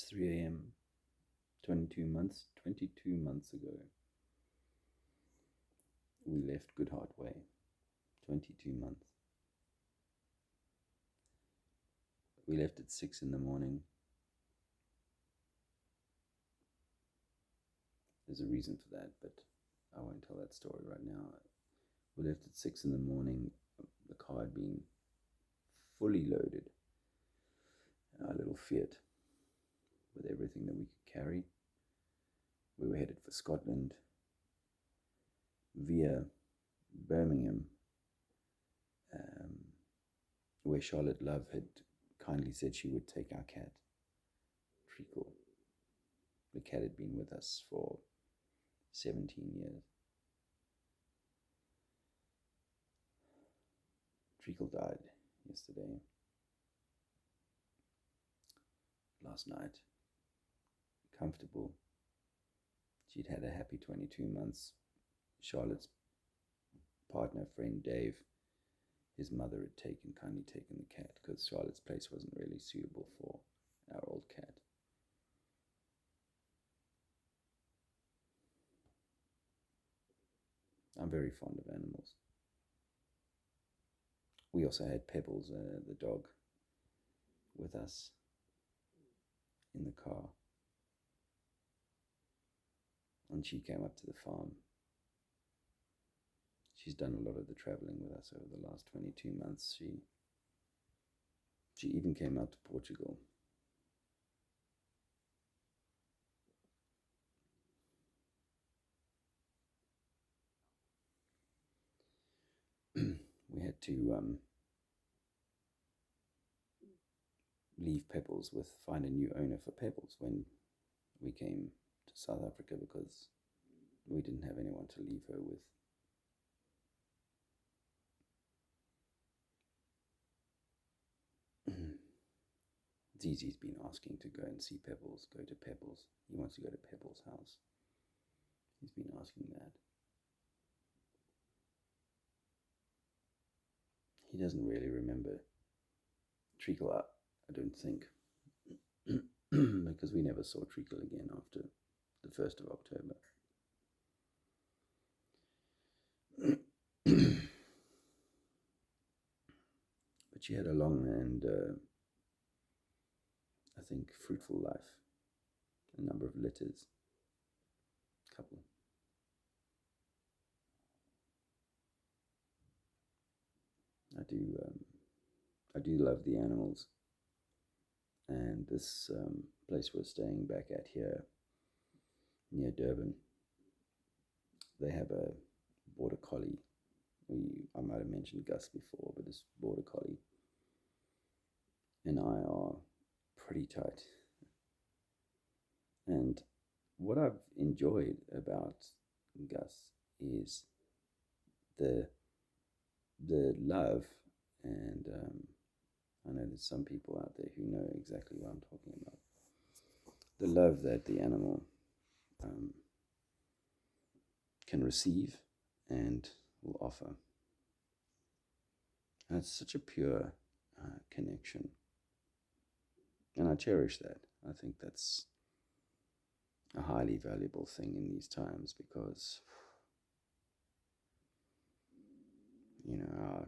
It's 3 a.m. 22 months ago, we left Goodhart Way. 22 months. We left at 6 in the morning. There's a reason for that, but I won't tell that story right now. We left at 6 in the morning. The car had been fully loaded. Our little Fiat with everything that we could carry. We were headed for Scotland via Birmingham, where Charlotte Love had kindly said she would take our cat, Treacle. The cat had been with us for 17 years. Treacle died yesterday. Last night. Comfortable. She'd had a happy 22 months. Charlotte's partner, friend Dave, his mother had kindly taken the cat because Charlotte's place wasn't really suitable for our old cat. I'm very fond of animals. We also had Pebbles, the dog, with us in the car. And she came up to the farm. She's done a lot of the traveling with us over the last 22 months. She even came out to Portugal. We had to leave Pebbles find a new owner for Pebbles when we came to South Africa because we didn't have anyone to leave her with. Zizi's been asking to go and see Pebbles, go to Pebbles. He wants to go to Pebbles' house. He's been asking that. He doesn't really remember Treacle, I don't think, because we never saw Treacle again after the 1st of October. But she had a long and I think fruitful life. A number of litters. Couple. I do love the animals. And this place we're staying back at here, near Durban, they have a border collie. I might have mentioned Gus before, but this border collie and I are pretty tight. And what I've enjoyed about Gus is the love, and I know there's some people out there who know exactly what I'm talking about. The love that the animal can receive and will offer. And it's such a pure connection. And I cherish that. I think that's a highly valuable thing in these times because, you know,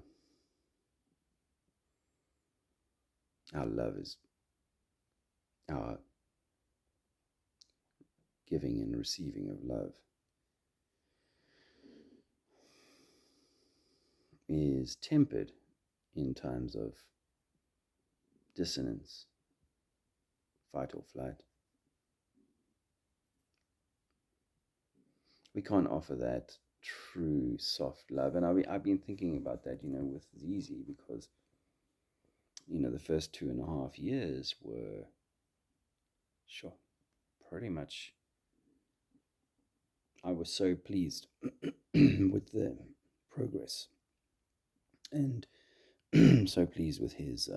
our love is our giving and receiving of love is tempered in times of dissonance, fight or flight. We can't offer that true soft love. And I've been thinking about that, with Zizi, because, the first 2.5 years were, pretty much, I was so pleased with the progress and so pleased with his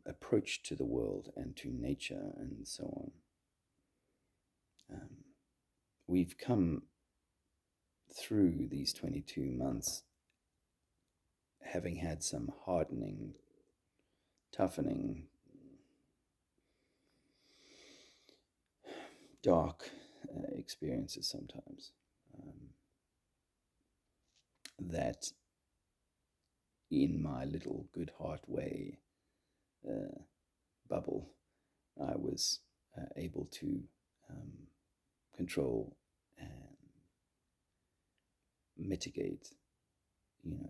approach to the world and to nature and so on. We've come through these 22 months having had some hardening, toughening, dark experiences sometimes, that in my little good heart way uh, bubble, I was able to um, control and mitigate,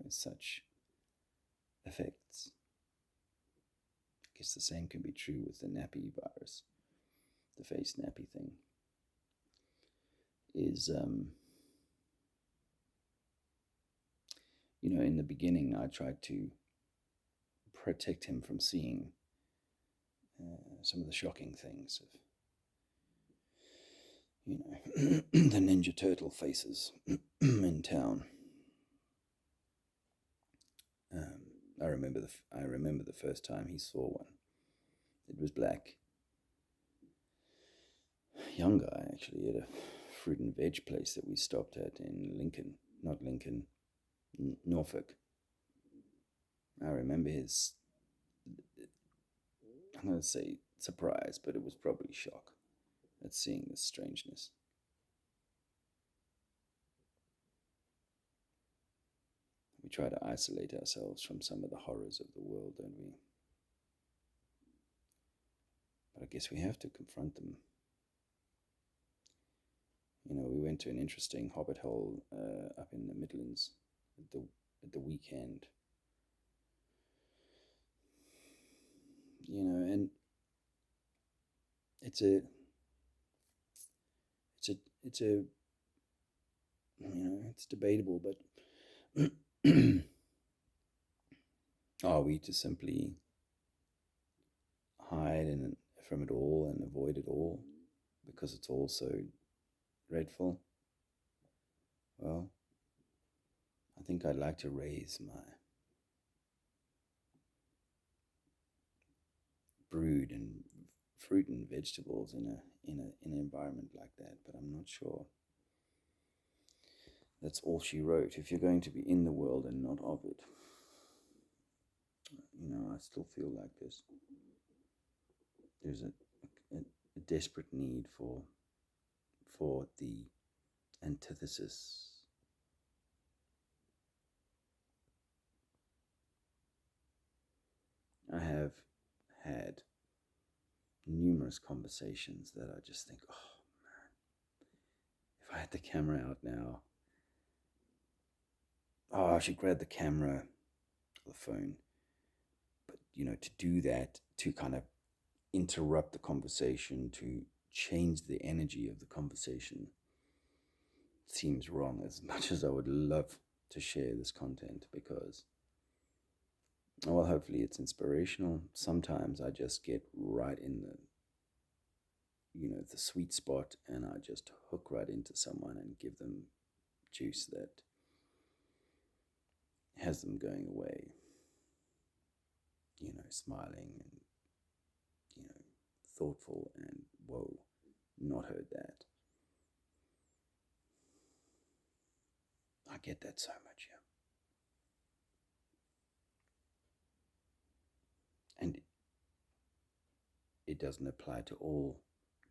such effects. I guess the same can be true with the nappy virus, the face nappy thing. Is in the beginning, I tried to protect him from seeing some of the shocking things of, the Ninja Turtle faces in town. I remember the first time he saw one. It was black. Young guy, actually, at a fruit and veg place that we stopped at in Lincoln, not Lincoln, Norfolk. I remember his, I'm going to say surprise, but it was probably shock at seeing this strangeness. We try to isolate ourselves from some of the horrors of the world, don't we? But I guess we have to confront them. We went to an interesting hobbit hole up in the Midlands at the weekend. And it's a it's debatable, but are we to simply hide from it all and avoid it all because it's all so dreadful? Well, I think I'd like to raise my brood and fruit and vegetables in an environment like that, but I'm not sure that's all she wrote. If you're going to be in the world and not of it, I still feel like there's a desperate need for the antithesis. I have had numerous conversations that I just think, oh man, if I had the camera out now, I should grab the camera or the phone. But, to do that, to kind of interrupt the conversation, to change the energy of the conversation, seems wrong, as much as I would love to share this content, because, well, hopefully it's inspirational. Sometimes I just get right in the sweet spot, and I just hook right into someone and give them juice that has them going away, smiling and, thoughtful and, whoa, not heard that. I get that so much, yeah. And it doesn't apply to all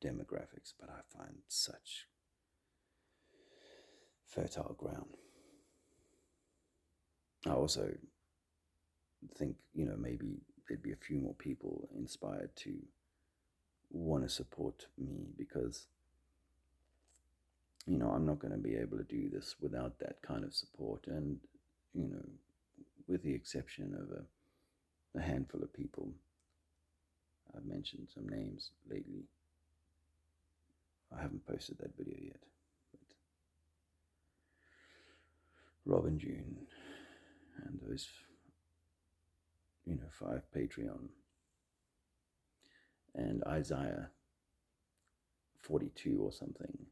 demographics, but I find such fertile ground. I also think, maybe there'd be a few more people inspired to want to support me, because, I'm not going to be able to do this without that kind of support. And, with the exception of a handful of people, I've mentioned some names lately. I haven't posted that video yet, but Robin June and those, 5 Patreon, and Isaiah 42 or something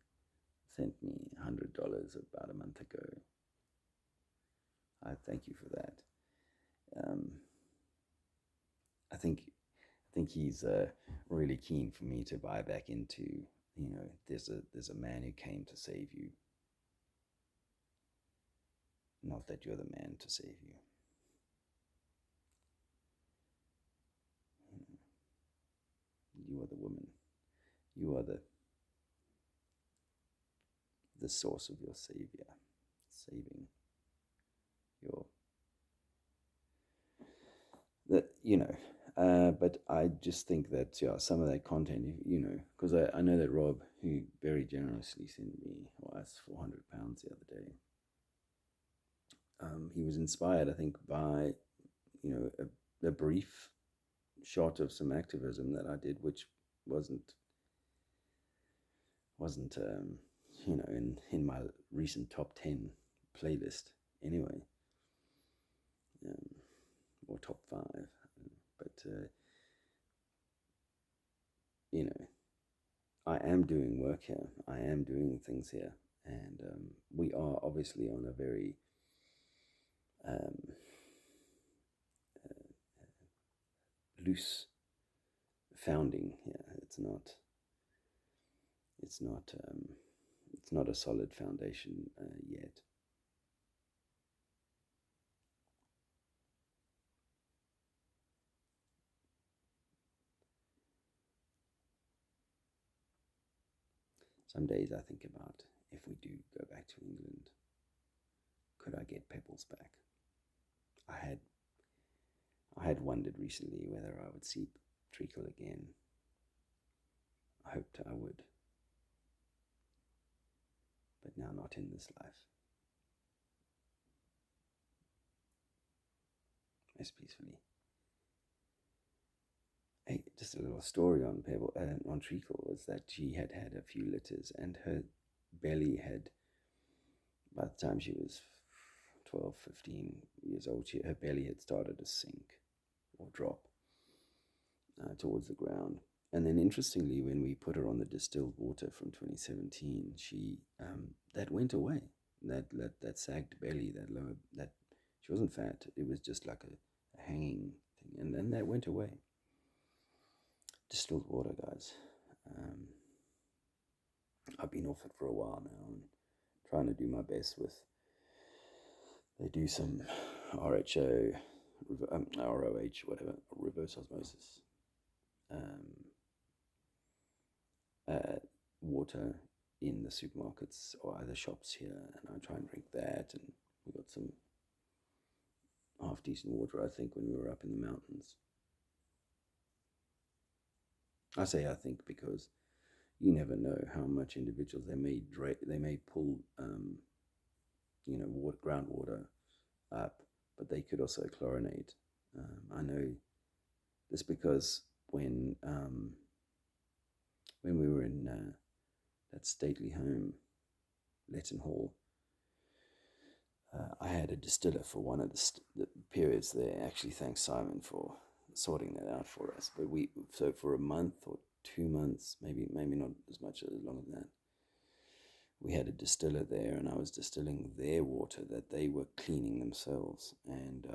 sent me $100 about a month ago. I thank you for that. I think he's really keen for me to buy back into. There's a man who came to save you, not that you're the man to save you. are the woman. You are the source of your savior, saving your that but I just think that some of that content, because I know that Rob, who very generously sent me or us £400 the other day, he was inspired, I think, by a brief shot of some activism that I did, which wasn't in my recent top 10 playlist anyway, or top 5, but I am doing work here. I am doing things here, and we are obviously on a very loose founding here. It's not a solid foundation yet. Some days I think about, if we do go back to England, could I get Pebbles back? I had wondered recently whether I would see Treacle again. I hoped I would, but now not in this life. As peacefully. Hey, just a little story on on Treacle was that she had had a few litters, and her belly had, by the time she was 12, 15 years old, her belly had started to sink or drop towards the ground. And then, interestingly, when we put her on the distilled water from 2017, she that went away. That sagged belly, that she wasn't fat. It was just like a hanging thing, and then that went away. Distilled water, guys. I've been off it for a while now, and trying to do my best with. They do some RHO, ROH, whatever, reverse osmosis. Water in the supermarkets or other shops here, and I try and drink that. And we got some half decent water, I think, when we were up in the mountains. I say I think because you never know how much individuals they may pull, groundwater up, but they could also chlorinate. I know this because when we were in that stately home, Letton Hall, I had a distiller for one of the periods there. Actually, thanks Simon for sorting that out for us. But so for a month or 2 months, maybe not as long as that, we had a distiller there, and I was distilling their water that they were cleaning themselves. And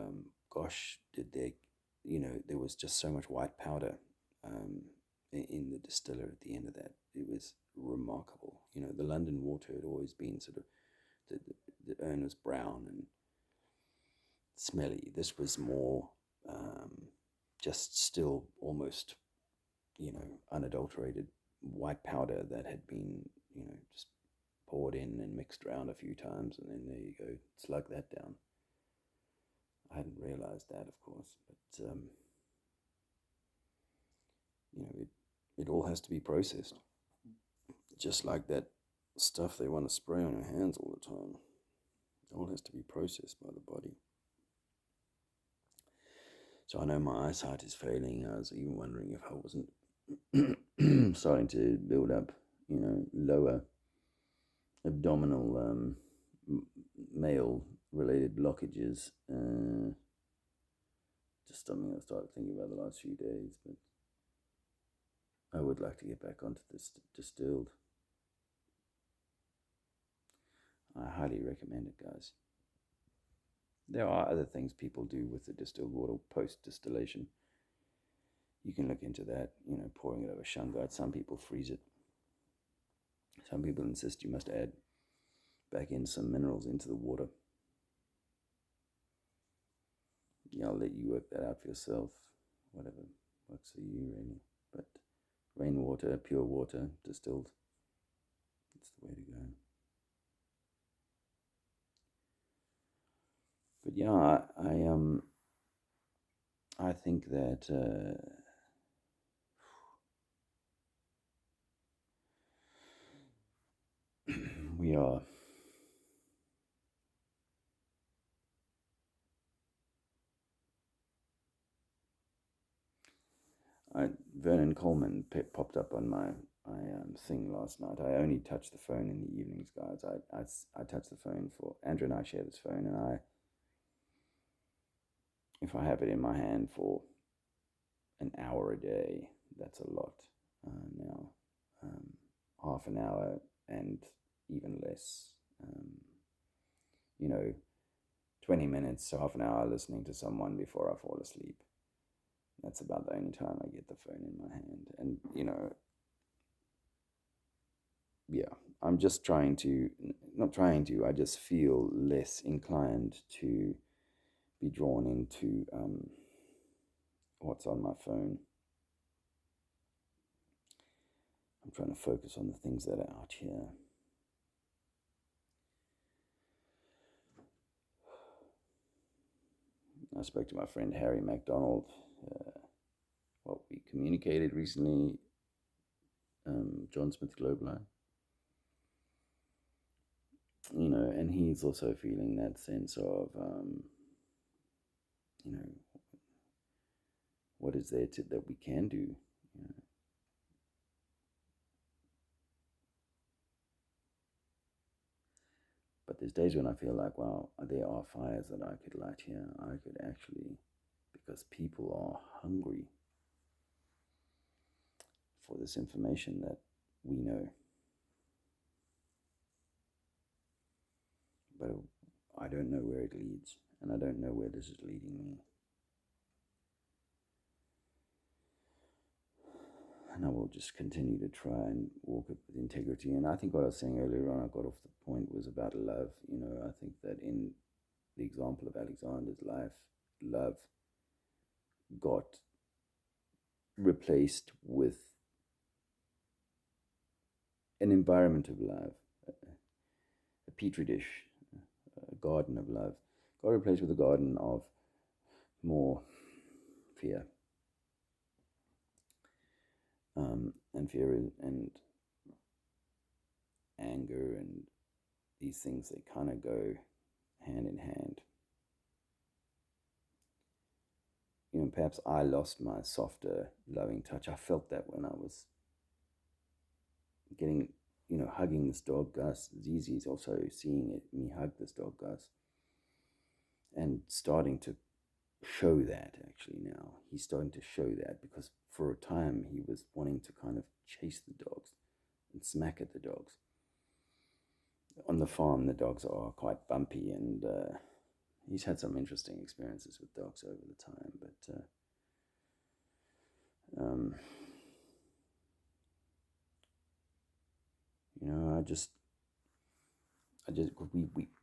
gosh, did they, there was just so much white powder in the distiller at the end of that. It was remarkable. The London water had always been sort of, the urn was brown and smelly. This was more just still almost, unadulterated white powder that had been, just poured in and mixed around a few times, and then there you go, slug that down. I hadn't realized that, of course, but it all has to be processed, just like that stuff they want to spray on your hands all the time. It all has to be processed by the body. So I know my eyesight is failing. I was even wondering if I wasn't starting to build up, lower abdominal male-related blockages. Just something I started thinking about the last few days, but I would like to get back onto this distilled. I highly recommend it, guys. There are other things people do with the distilled water post-distillation. You can look into that, pouring it over shungite. Some people freeze it. Some people insist you must add back in some minerals into the water. Yeah, I'll let you work that out for yourself. Whatever works for you, really. But rainwater, pure water, distilled. It's the way to go. But yeah, I think that we are. Vernon Coleman popped up on my thing last night. I only touch the phone in the evenings, guys. I touch the phone for Andrew and I share this phone, and if I have it in my hand for an hour a day, that's a lot. Now, half an hour and even less. You know, 20 minutes to half an hour listening to someone before I fall asleep. That's about the only time I get the phone in my hand. And, yeah, I'm just not trying to, I just feel less inclined to be drawn into what's on my phone. I'm trying to focus on the things that are out here. I spoke to my friend Harry MacDonald. We communicated recently, John Smith Global, and he's also feeling that sense of, what is there that we can do, But there's days when I feel like, wow, there are fires that I could light here. I could actually, because people are hungry for this information that we know. But I don't know where it leads, and I don't know where this is leading me. And I will just continue to try and walk it with integrity. And I think what I was saying earlier on, I got off the point, was about love. I think that in the example of Alexander's life, love got replaced with an environment of love, a petri dish, a garden of love, got replaced with a garden of more fear. And fear and anger and these things, they kind of go hand in hand. Perhaps I lost my softer, loving touch. I felt that when I was getting, hugging this dog, Gus. Zizi's also seeing me hug this dog, Gus, and starting to show that actually now. He's starting to show that, because for a time he was wanting to kind of chase the dogs and smack at the dogs. On the farm, the dogs are quite bumpy, and he's had some interesting experiences with dogs over the time, but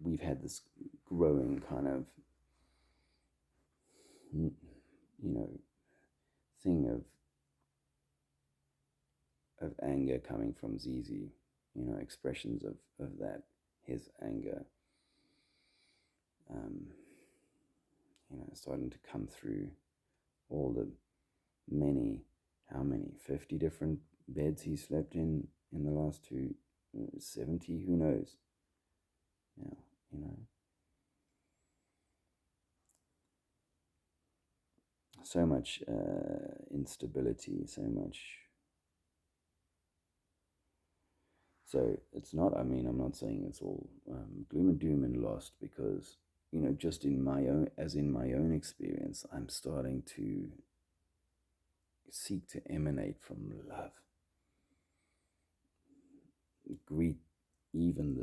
we've had this growing kind of, thing of anger coming from Zizi, expressions of that, his anger, starting to come through all the how many, 50 different beds he slept in the last 70, who knows? Yeah, so much instability, so much. So it's not, I'm not saying it's all gloom and doom and lost, because, just in my own experience, I'm starting to seek to emanate from love. Greet even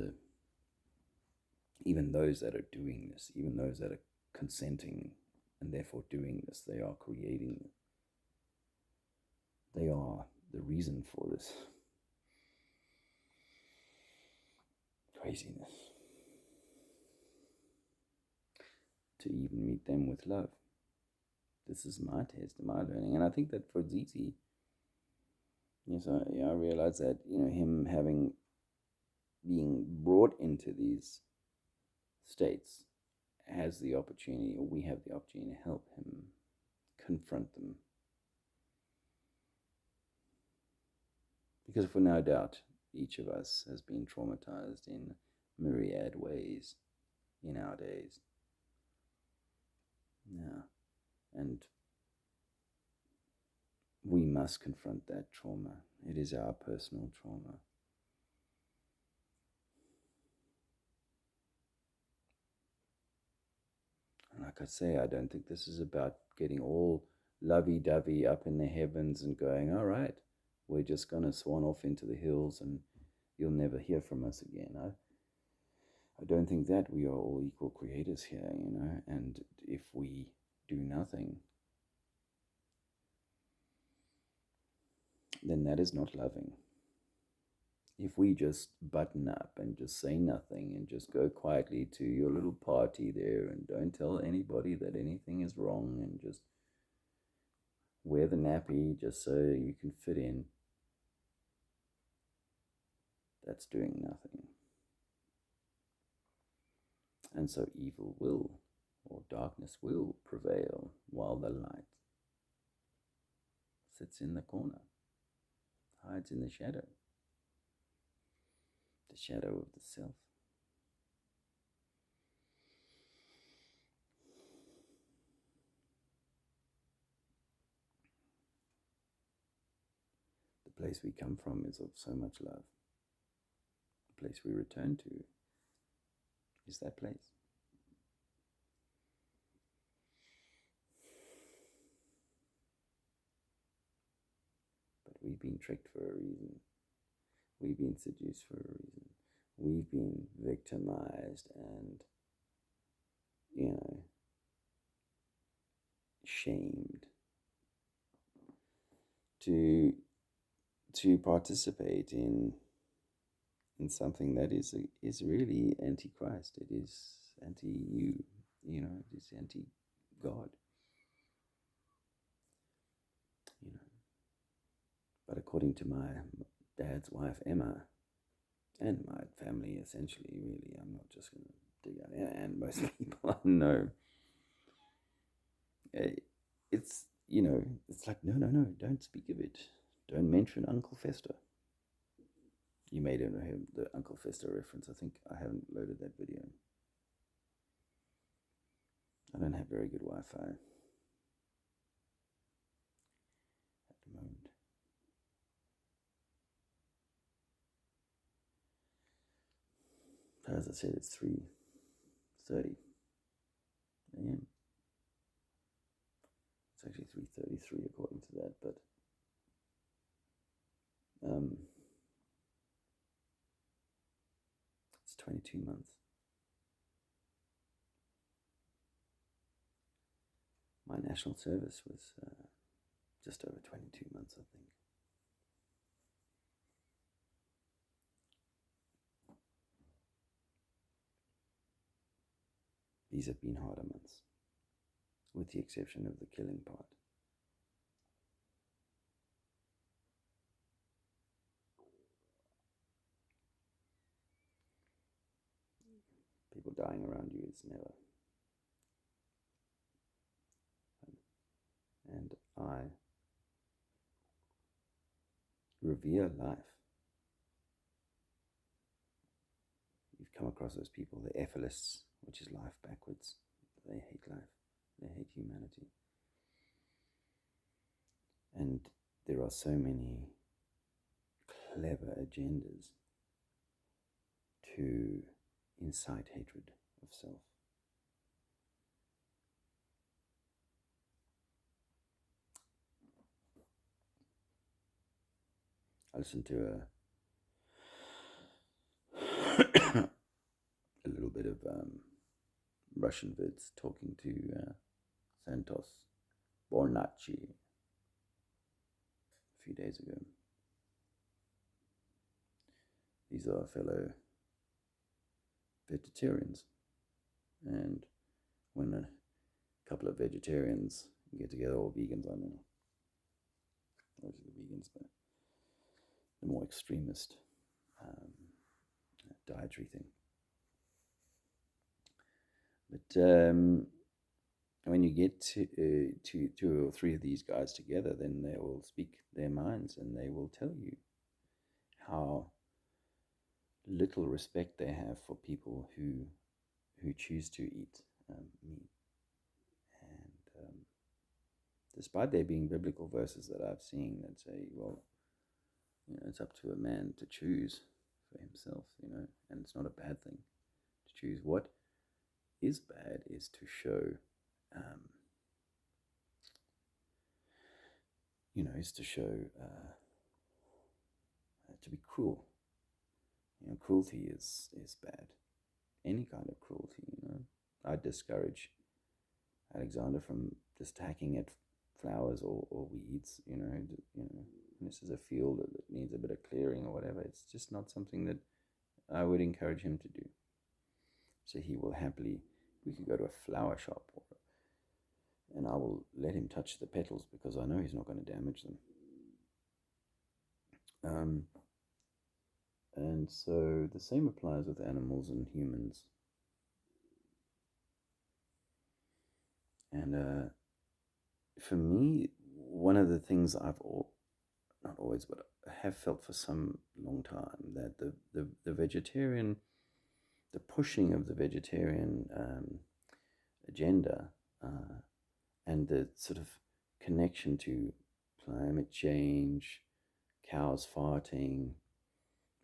those that are doing this, even those that are consenting and therefore doing this. They are creating, they are the reason for this craziness. To even meet them with love. This is my test, my learning. And I think that for Zizi, Yes, I realize that, him being brought into these states has the opportunity, or we have the opportunity to help him confront them. Because for no doubt, each of us has been traumatized in myriad ways in our days. Yeah. And we must confront that trauma. It is our personal trauma. And like I say, I don't think this is about getting all lovey dovey up in the heavens and going, all right, we're just going to swan off into the hills and you'll never hear from us again. I don't think that we are all equal creators here, and if we do nothing, then that is not loving. If we just button up and just say nothing and just go quietly to your little party there and don't tell anybody that anything is wrong and just wear the nappy just so you can fit in, that's doing nothing. And so evil will, or darkness will prevail while the light sits in the corner, hides in the shadow of the self. The place we come from is of so much love. The place we return to is that place. But we've been tricked for a reason. We've been seduced for a reason. We've been victimized and, shamed to participate in something that is really anti-Christ. It is anti-you. It is anti-God. But according to my dad's wife Emma, and my family, essentially, really, I'm not just going to dig out, and most people I know, it's it's like no, don't speak of it. Don't mention Uncle Fester. You made the Uncle Fester reference. I think I haven't loaded that video. I don't have very good Wi-Fi at the moment. As I said, it's 3:30 a.m. It's actually 3:33 according to that, but it's 22 months. My national service was just over 22 months, I think. These have been harder months, with the exception of the killing part. People dying around you is never. And I revere life. You've come across those people, the Ephilists, which is life backwards. They hate life. They hate humanity. And there are so many clever agendas to incite hatred of self. I listened to a little bit of Russian vids talking to Santos Bornacci a few days ago. These are fellow vegetarians, and when a couple of vegetarians get together, or vegans, I don't know, those are the vegans, but the more extremist dietary thing. But when you get to two or three of these guys together, then they will speak their minds and they will tell you how little respect they have for people who choose to eat meat. And despite there being biblical verses that I've seen that say, well, it's up to a man to choose for himself, and it's not a bad thing to choose. What is bad is to show, to be cruel. Cruelty is bad. Any kind of cruelty, I discourage Alexander from just hacking at flowers or weeds, this is a field that needs a bit of clearing or whatever. It's just not something that I would encourage him to do. So he will happily, we could go to a flower shop and I will let him touch the petals because I know he's not going to damage them. And so the same applies with animals and humans. And for me, one of the things not always, but I have felt for some long time, that the vegetarian, the pushing of the vegetarian agenda and the sort of connection to climate change, cows farting,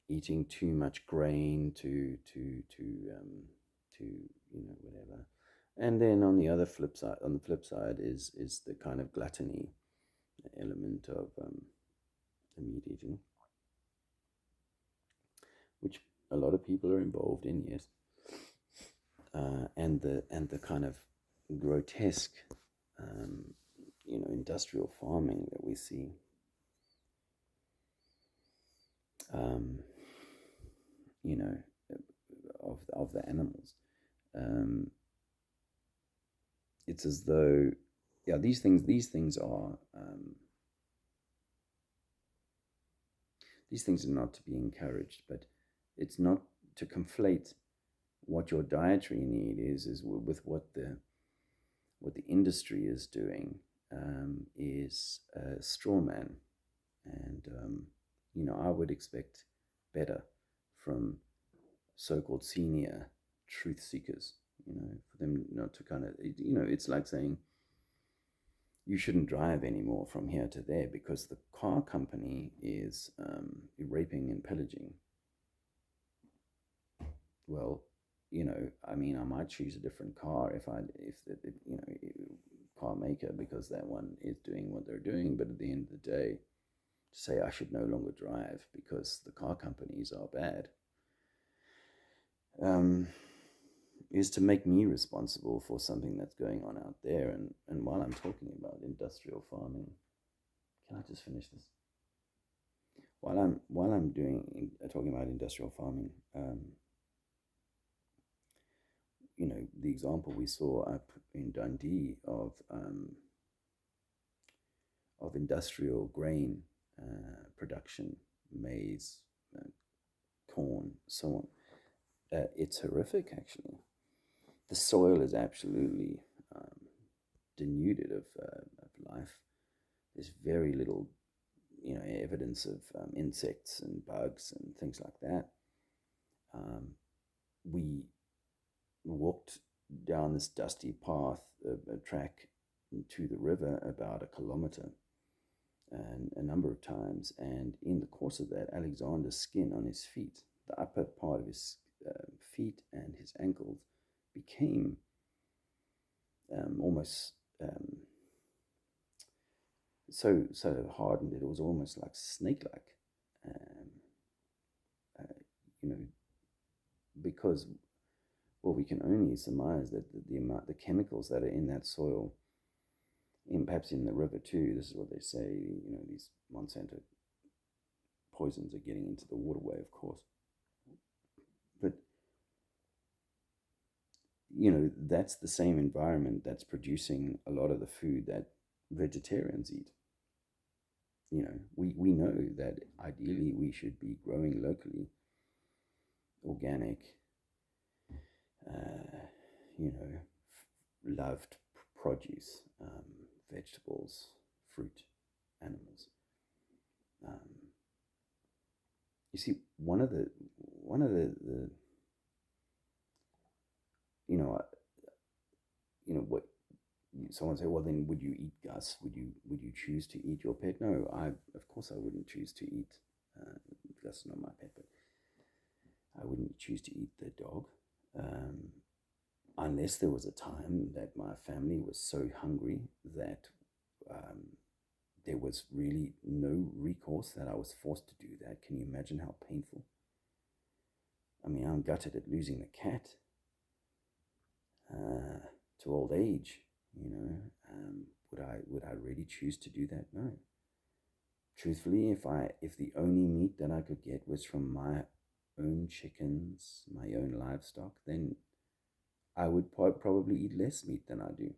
eating too much grain to whatever. And then on the flip side is the kind of gluttony element of the meat eating, which a lot of people are involved in, yes. And the kind of grotesque, industrial farming that we see. Of the animals. It's as though, these things are not to be encouraged, but it's not to conflate what your dietary need is with what the industry is doing, is a straw man. And I would expect better from so-called senior truth seekers, for them not to kind of, it's like saying you shouldn't drive anymore from here to there because the car company is raping and pillaging. Well, I might choose a different car if car maker, because that one is doing what they're doing. But at the end of the day, to say I should no longer drive because the car companies are bad, is to make me responsible for something that's going on out there. And while I'm talking about industrial farming, can I just finish this? While I'm talking about industrial farming, the example we saw up in Dundee of industrial grain production, maize, corn, so on. It's horrific, actually. The soil is absolutely denuded of life. There's very little, evidence of insects and bugs and things like that. We walked down this dusty path, a track to the river, about 1 kilometer, and a number of times. And in the course of that, Alexander's skin on his feet, the upper part of his feet and his ankles, became almost so hardened that it was almost like snake-like, because, well, we can only surmise that the chemicals that are in that soil, perhaps in the river too, this is what they say, these Monsanto poisons are getting into the waterway, of course. But that's the same environment that's producing a lot of the food that vegetarians eat. we know that ideally we should be growing locally, organic, uh, loved produce, vegetables, fruit, animals. Um, you see, one of the you know, what someone say, well, then would you eat Gus? Would you choose to eat your pet? No, of course I wouldn't choose to eat Gus, not my pet, but I wouldn't choose to eat the dog, um, unless there was a time that my family was so hungry that um, there was really no recourse, that I was forced to do that. Can you imagine how painful? I mean, I'm gutted at losing the cat to old age. Would I really choose to do that? No. Truthfully, if the only meat that I could get was from my own chickens, my own livestock, then I would probably eat less meat than I do.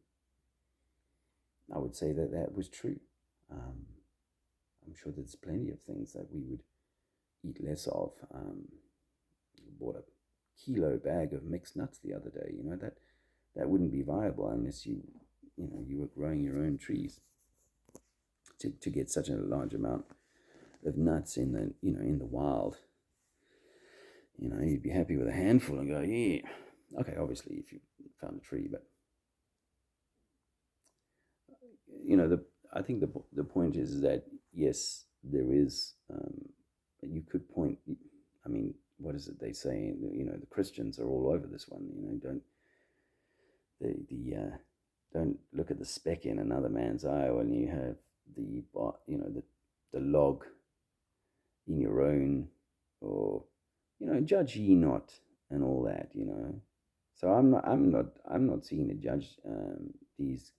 I would say that that was true. Um, I'm sure there's plenty of things that we would eat less of. Bought a kilo bag of mixed nuts the other day. That wouldn't be viable unless you were growing your own trees to get such a large amount of nuts in the wild. You'd be happy with a handful and go, yeah. Okay, obviously if you found a tree, but I think the point is that yes, there is. You could point. I mean, what is it they say? The Christians are all over this one. Don't look at the speck in another man's eye when you have the log in your own, or judge ye not, and all that. So I'm not seeking to judge these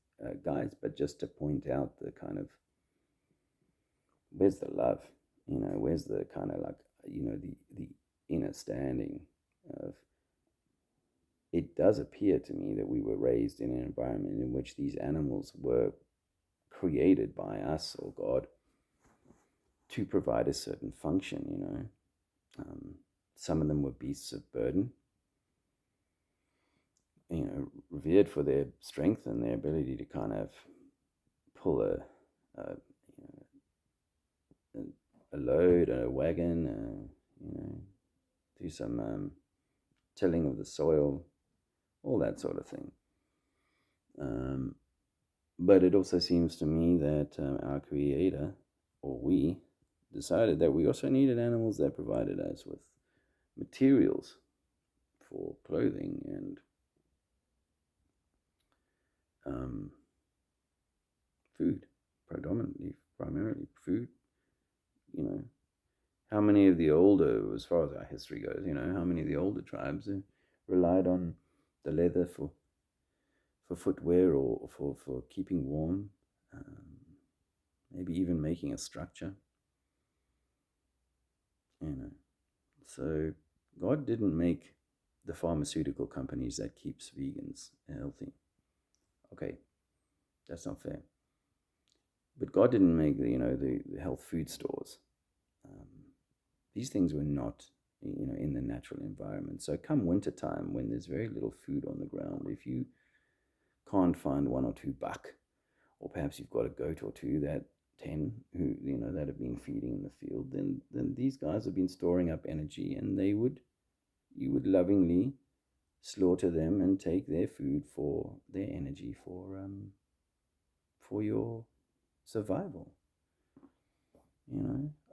guys, but just to point out the kind of, where's the love, where's the kind of like, the inner standing of, it does appear to me that we were raised in an environment in which these animals were created by us or God to provide a certain function. Some of them were beasts of burden, revered for their strength and their ability to kind of pull a load, a wagon, do some tilling of the soil, all that sort of thing. But it also seems to me that our Creator, or we, decided that we also needed animals that provided us with materials for clothing and food, primarily food. How many of the older, as far as our history goes, how many of the older tribes relied on the leather for footwear, or for keeping warm, maybe even making a structure. So God didn't make the pharmaceutical companies that keeps vegans healthy. Okay, that's not fair. But God didn't make the health food stores. These things were not in the natural environment. So come wintertime, when there's very little food on the ground, if you can't find one or two buck, or perhaps you've got a goat or two, that 10 who that have been feeding in the field, then these guys have been storing up energy, and you would lovingly slaughter them and take their food for their energy, for your survival.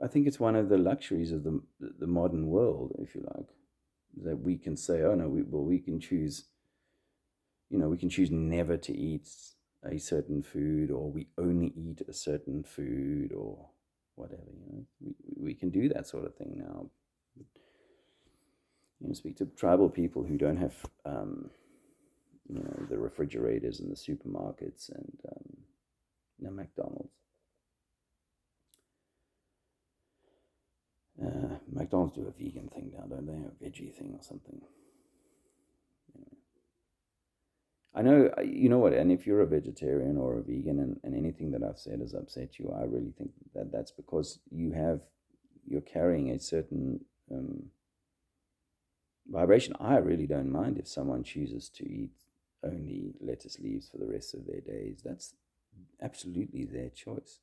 I think it's one of the luxuries of the modern world, if you like, that we can say, oh no, we can choose. We can choose never to eat a certain food, or we only eat a certain food, or whatever. We can do that sort of thing now. Speak to tribal people who don't have the refrigerators and the supermarkets and McDonald's. McDonald's do a vegan thing now, don't they? A veggie thing or something. I know, you know what, and if you're a vegetarian or a vegan, and anything that I've said has upset you, I really think that's because you're carrying a certain vibration. I really don't mind if someone chooses to eat only lettuce leaves for the rest of their days. That's absolutely their choice.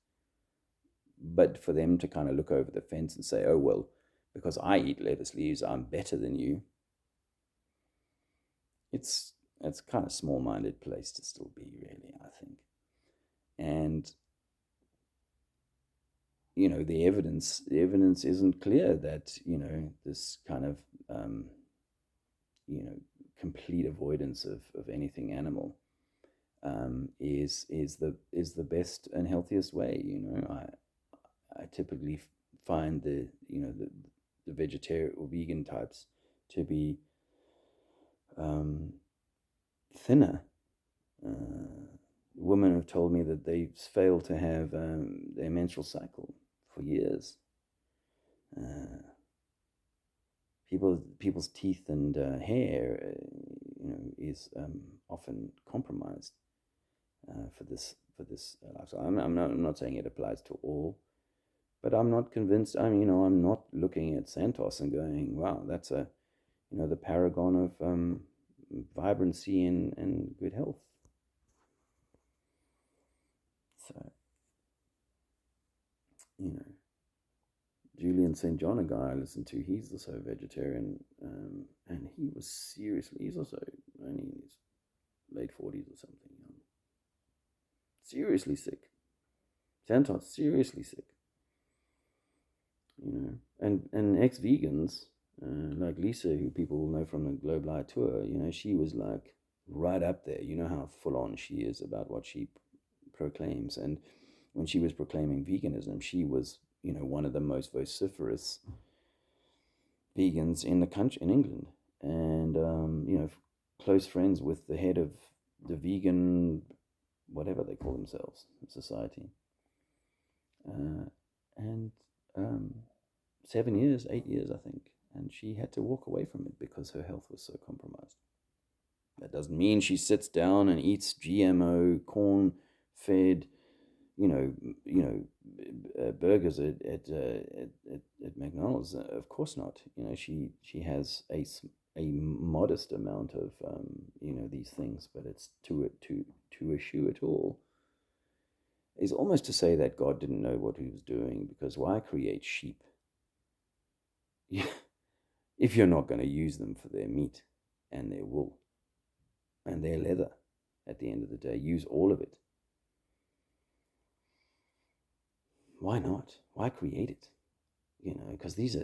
But for them to kind of look over the fence and say, oh, well, because I eat lettuce leaves, I'm better than you, it's kind of small-minded place to still be, really, I think. And the evidence isn't clear that this kind of complete avoidance of anything animal is the best and healthiest way. I typically find the vegetarian or vegan types to be thinner. Women have told me that they fail to have their menstrual cycle for years. People's teeth and hair, is often compromised for this lifestyle. I'm not saying it applies to all, but I'm not convinced. I'm not looking at Santos and going, wow, that's the paragon of vibrancy and good health. So, Julian St. John, a guy I listened to, he's also a vegetarian, and he's also only in his late 40s or something, seriously sick. Santos, seriously sick. And ex-vegans, like Lisa, who people will know from the Globe Light Tour, she was like right up there. You know how full on she is about what she proclaims. And when she was proclaiming veganism, she was, one of the most vociferous vegans in the country, in England. And, close friends with the head of the vegan, whatever they call themselves, society. And 7 years, 8 years, I think. And she had to walk away from it because her health was so compromised. That doesn't mean she sits down and eats GMO, corn-fed, burgers at McDonald's. Of course not. She has a modest amount of these things, but it's to eschew it all is almost to say that God didn't know what he was doing, because why create sheep if you're not going to use them for their meat and their wool and their leather at the end of the day? Use all of it. Why not? Why create it? Because these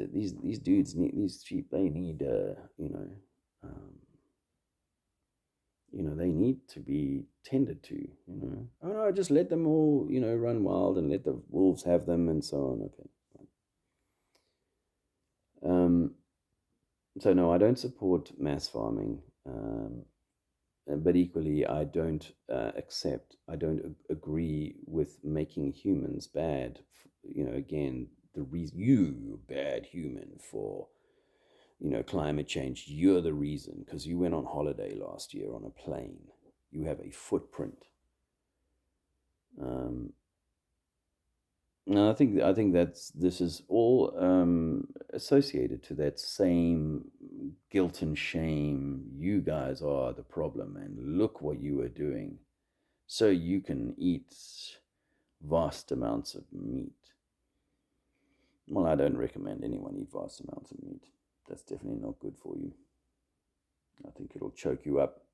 dudes need these sheep. They need they need to be tended to. Oh no, just let them all run wild and let the wolves have them and so on. Okay. So no, I don't support mass farming. But equally, I don't I don't agree with making humans bad. Again, the reason you bad human for, climate change. You're the reason because you went on holiday last year on a plane. You have a footprint. No, I think this is all associated to that same guilt and shame. You guys are the problem, and look what you are doing, so you can eat vast amounts of meat. Well, I don't recommend anyone eat vast amounts of meat. That's definitely not good for you. I think it'll choke you up.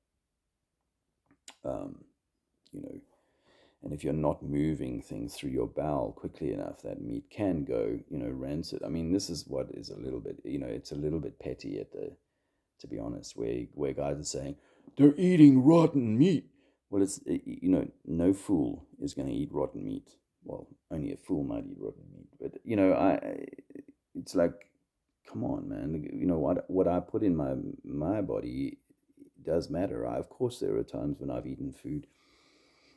And if you're not moving things through your bowel quickly enough, that meat can go, rancid. I mean, this is what is a little bit, it's a little bit petty to be honest, where guys are saying, they're eating rotten meat. Well, it's, no fool is going to eat rotten meat. Well, only a fool might eat rotten meat. But, it's like, come on, man. What I put in my body does matter. Of course, there are times when I've eaten food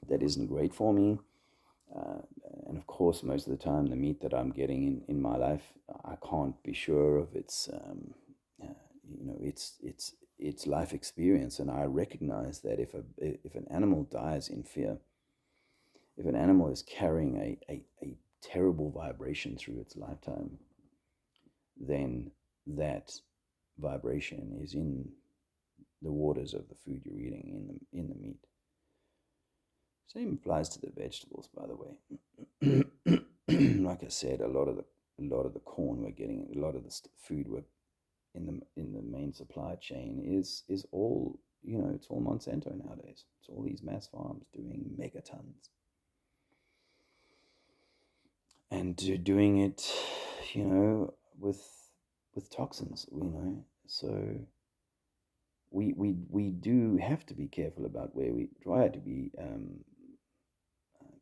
that isn't great for me, and of course most of the time the meat that I'm getting in my life, I can't be sure of its its life experience. And I recognize that if an animal dies in fear, if an animal is carrying a terrible vibration through its lifetime, then that vibration is in the waters of the food you're eating, in the meat. Same applies to the vegetables, by the way. Like I said, a lot of the corn we're getting, a lot of the food we're in the main supply chain is all, it's all Monsanto nowadays. It's all these mass farms doing megatons, and doing it, with toxins. So we do have to be careful about where we try to be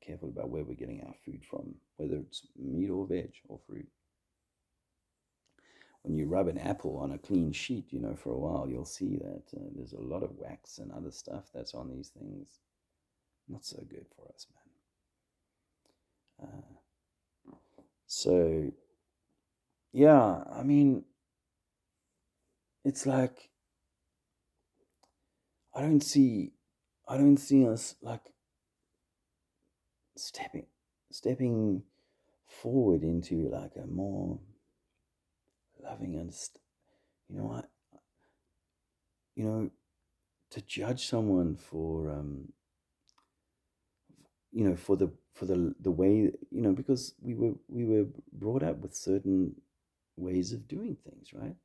careful about where we're getting our food from, whether it's meat or veg or fruit. When you rub an apple on a clean sheet, for a while, you'll see that there's a lot of wax and other stuff that's on these things. Not so good for us, man. So, yeah, I mean, it's like I don't see us like stepping forward into like a more loving and to judge someone for the way, because we were brought up with certain ways of doing things, right?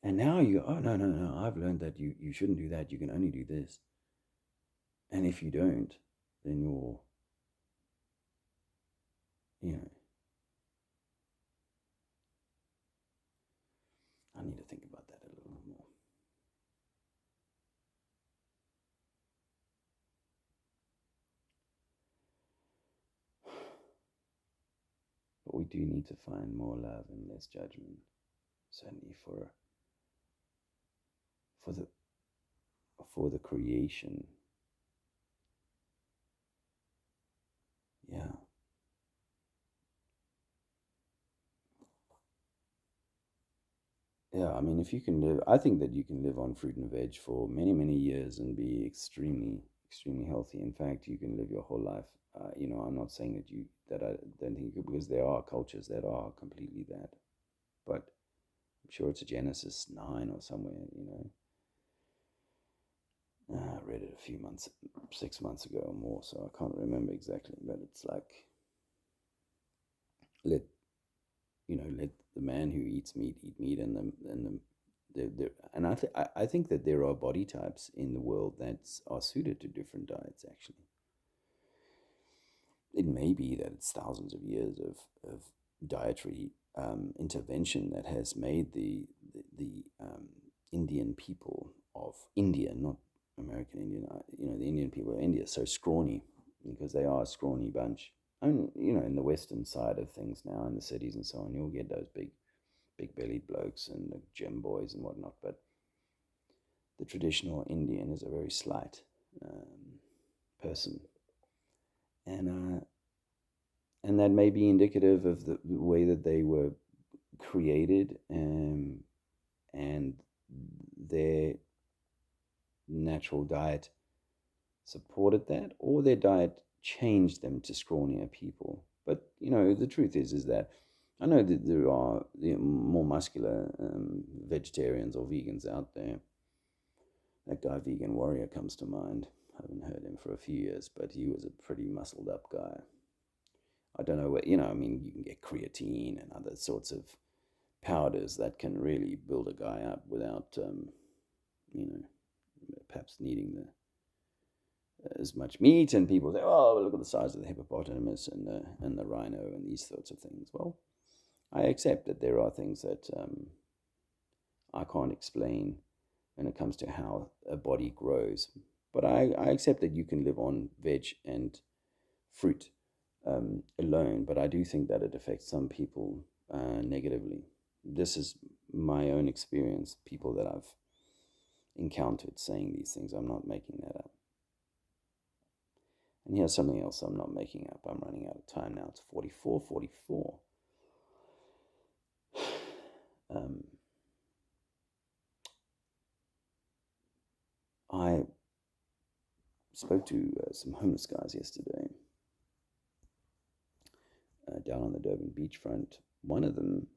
And now you go, oh, no, I've learned that you shouldn't do that, you can only do this. And if you don't, then you're, I need to think about that a little more. But we do need to find more love and less judgment, certainly for the creation. Yeah. Yeah, I mean, if you can live, I think that you can live on fruit and veg for many, many years and be extremely, extremely healthy. In fact, you can live your whole life. I'm not saying that I don't think you could, because there are cultures that are completely that. But I'm sure it's a Genesis 9 or somewhere, I read it 6 months ago or more, so I can't remember exactly. But it's like, let the man who eats meat eat meat, and I think that there are body types in the world that are suited to different diets. Actually, it may be that it's thousands of years of dietary intervention that has made the Indian people of India, not American Indian, the Indian people of India, so scrawny, because they are a scrawny bunch. I mean, in the western side of things now, in the cities and so on, you'll get those big bellied blokes and the gym boys and whatnot, but the traditional Indian is a very slight person, and that may be indicative of the way that they were created, and their natural diet supported that, or their diet changed them to scrawnier people. But the truth is that I know that there are more muscular vegetarians or vegans out there. That guy, Vegan Warrior, comes to mind. I haven't heard him for a few years, but he was a pretty muscled up guy. I don't know what, I mean, you can get creatine and other sorts of powders that can really build a guy up without, perhaps needing as much meat. And people say, oh, look at the size of the hippopotamus and the rhino and these sorts of things. Well, I accept that there are things that I can't explain when it comes to how a body grows. But I accept that you can live on veg and fruit alone, but I do think that it affects some people negatively. This is my own experience, people that I've encountered saying these things. I'm not making that up. And here's something else I'm not making up. I'm running out of time now. It's 44:44. I spoke to some homeless guys yesterday, down on the Durban beachfront. One of them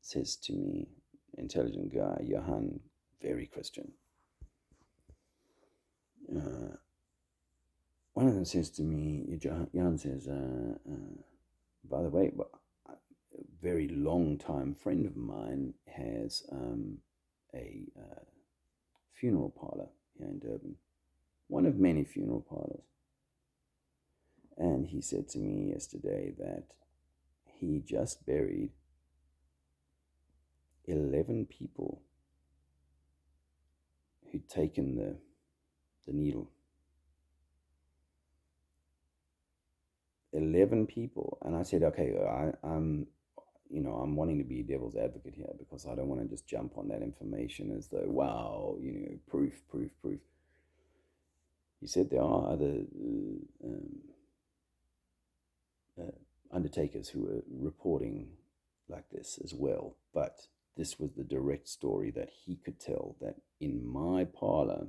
says to me, intelligent guy, Johan, very Christian. One of them says to me, Johan says, by the way, a very long time friend of mine has a funeral parlor here in Durban, one of many funeral parlors. And he said to me yesterday that he just buried 11 people who'd taken the needle. 11 people. And I said, okay, I'm wanting to be devil's advocate here because I don't want to just jump on that information as though, wow, proof. He said there are other undertakers who were reporting like this as well, but this was the direct story that he could tell, that in my parlor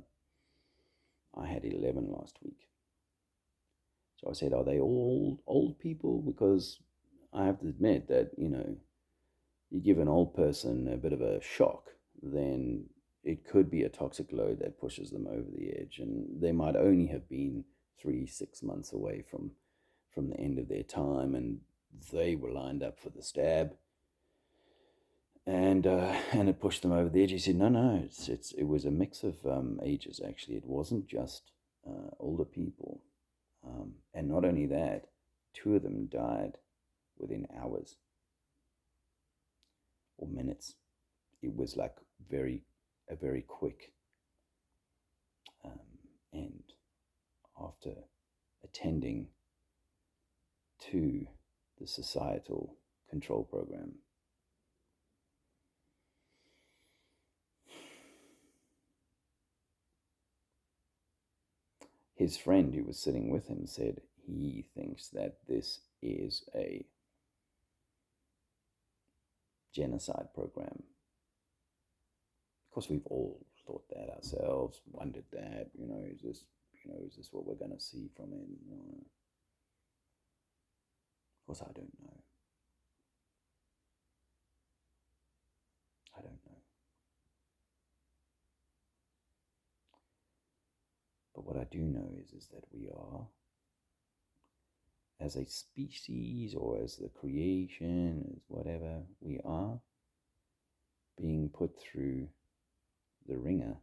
I had 11 last week. So I said, are they all old people? Because I have to admit that, you give an old person a bit of a shock, then it could be a toxic load that pushes them over the edge. And they might only have been 3-6 months away from the end of their time, and they were lined up for the stab. And it pushed them over the edge. He said, no, it was a mix of ages, actually. It wasn't just older people. And not only that, 2 of them died within hours or minutes. It was like a very quick end after attending to the societal control program. His friend who was sitting with him said he thinks that this is a genocide program. Of course, we've all thought that ourselves, wondered that, is this what we're going to see from it? Of course, I don't know. But what I do know is that we are, as a species or as the creation, as whatever, we are being put through the ringer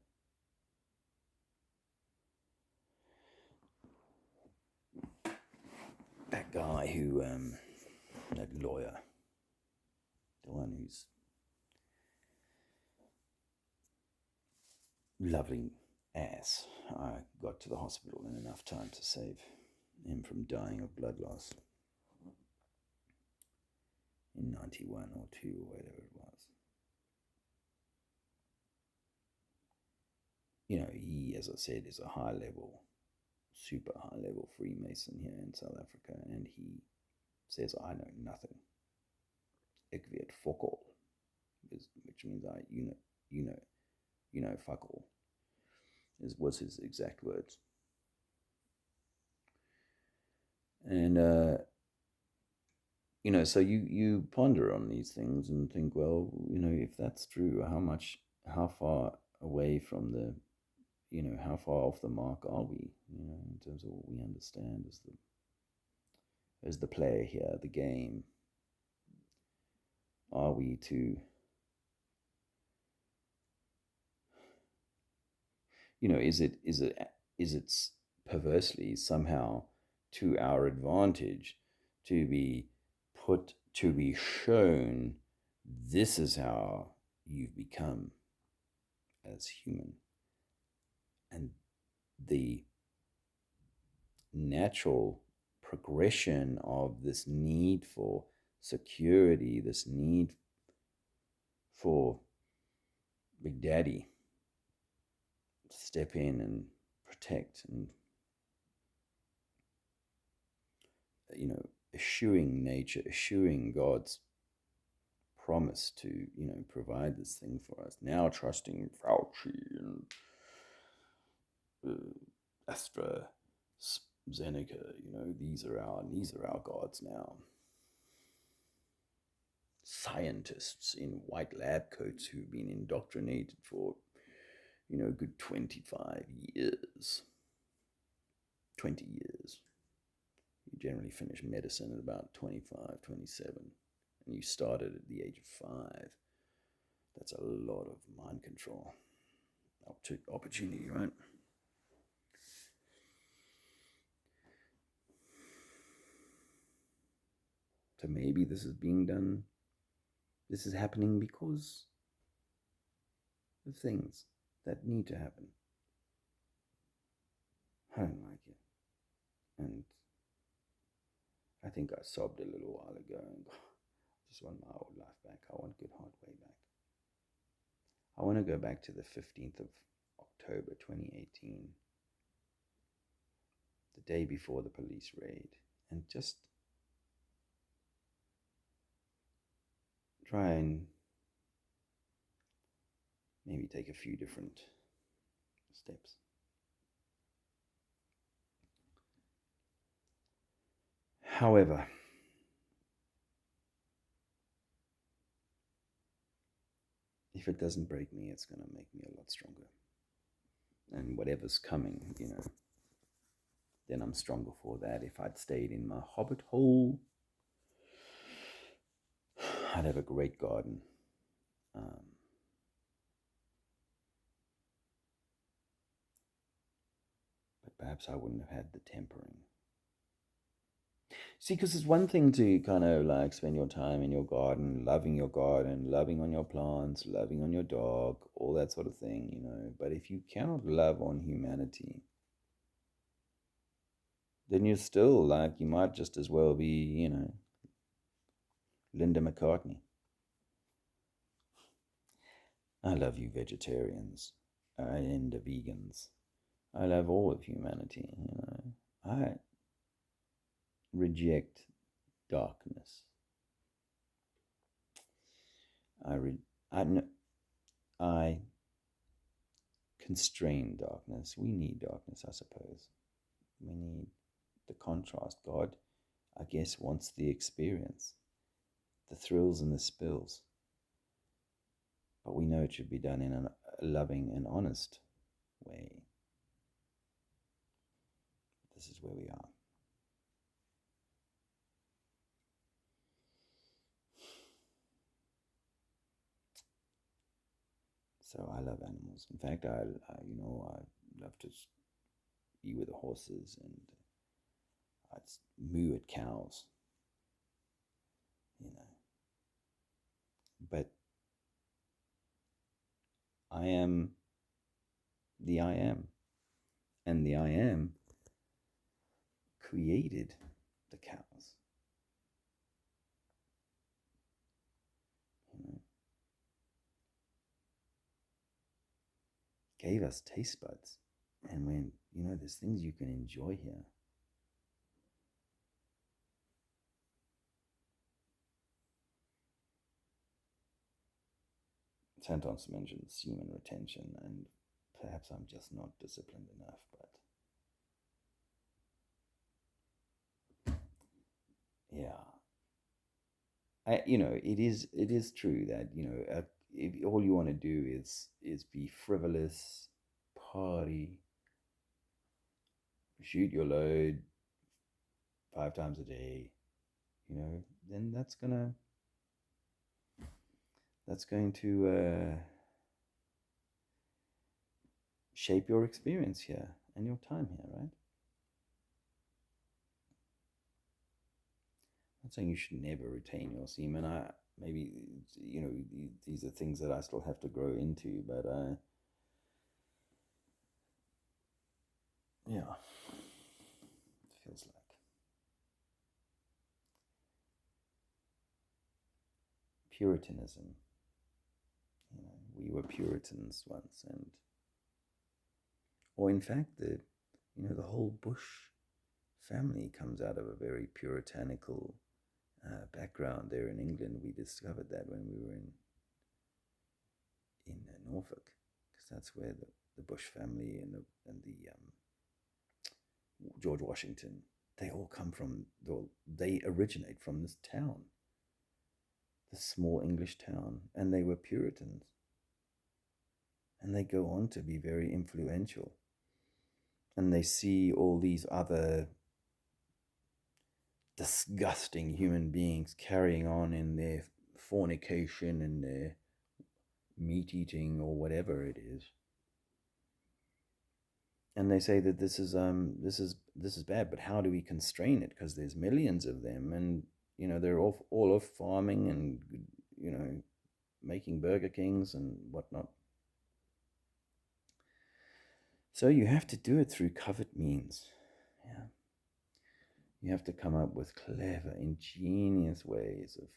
that guy who, that lawyer, the one who's lovely ass, I got to the hospital in enough time to save him from dying of blood loss in 91 or 2 or whatever it was. He, as I said, is a super high level Freemason here in South Africa, and he says, I know nothing. Ek weet fuck all, which means fuck all, was his exact words. And so you ponder on these things and think, well, if that's true, how far away from the, how far off the mark are we, in terms of what we understand as the player here, the game? Are we to, is it perversely somehow to our advantage to be shown this is how you've become as human, and the natural progression of this need for security, this need for Big Daddy to step in and protect and, eschewing nature, eschewing God's promise to, provide this thing for us. Now trusting Fauci and AstraZeneca, these are our gods now. scientists in white lab coats who've been indoctrinated for, a good 25 years. 20 years. You generally finish medicine at about 25, 27, and you started at the age of 5. That's a lot of mind control. Opportunity, right? So maybe this is being done, this is happening because of things that need to happen. I don't like it. And I think I sobbed a little while ago and I just want my old life back. I want good hard way back. I want to go back to the 15th of October 2018, the day before the police raid, and just try and maybe take a few different steps. However, if it doesn't break me, it's going to make me a lot stronger. And whatever's coming, then I'm stronger for that. If I'd stayed in my hobbit hole, I'd have a great garden. But perhaps I wouldn't have had the tempering. See, because it's one thing to kind of like spend your time in your garden, loving on your plants, loving on your dog, all that sort of thing, But if you cannot love on humanity, then you're still like, you might just as well be, Linda McCartney. I love you vegetarians and the vegans. I love all of humanity, I reject darkness. I constrain darkness. We need darkness, I suppose. We need the contrast. God, I guess, wants the experience, the thrills and the spills. But we know it should be done in a loving and honest way. This is where we are. So I love animals. In fact, I love to be with the horses, and I'd moo at cows, But I am the I am, and the I am created the cows. Gave us taste buds, and when there's things you can enjoy here. Santos mentioned semen retention, and perhaps I'm just not disciplined enough, but yeah, it is true that if all you want to do is be frivolous, party, shoot your load 5 times a day, then that's going to shape your experience here and your time here, right? I'm not saying you should never retain your semen. Maybe these are things that I still have to grow into, but yeah, it feels like Puritanism. We were Puritans once, or in fact, the whole Bush family comes out of a very puritanical background there in England. We discovered that when we were in Norfolk, because that's where the Bush family and the George Washington, they all come from. They originate from this town. this small English town, and they were Puritans. And they go on to be very influential. And they see all these other disgusting human beings carrying on in their fornication and their meat eating or whatever it is. And they say that this is bad, but how do we constrain it? Because there's millions of them, and they're all off farming and making Burger Kings and whatnot. So you have to do it through covert means. Yeah. You have to come up with clever, ingenious ways of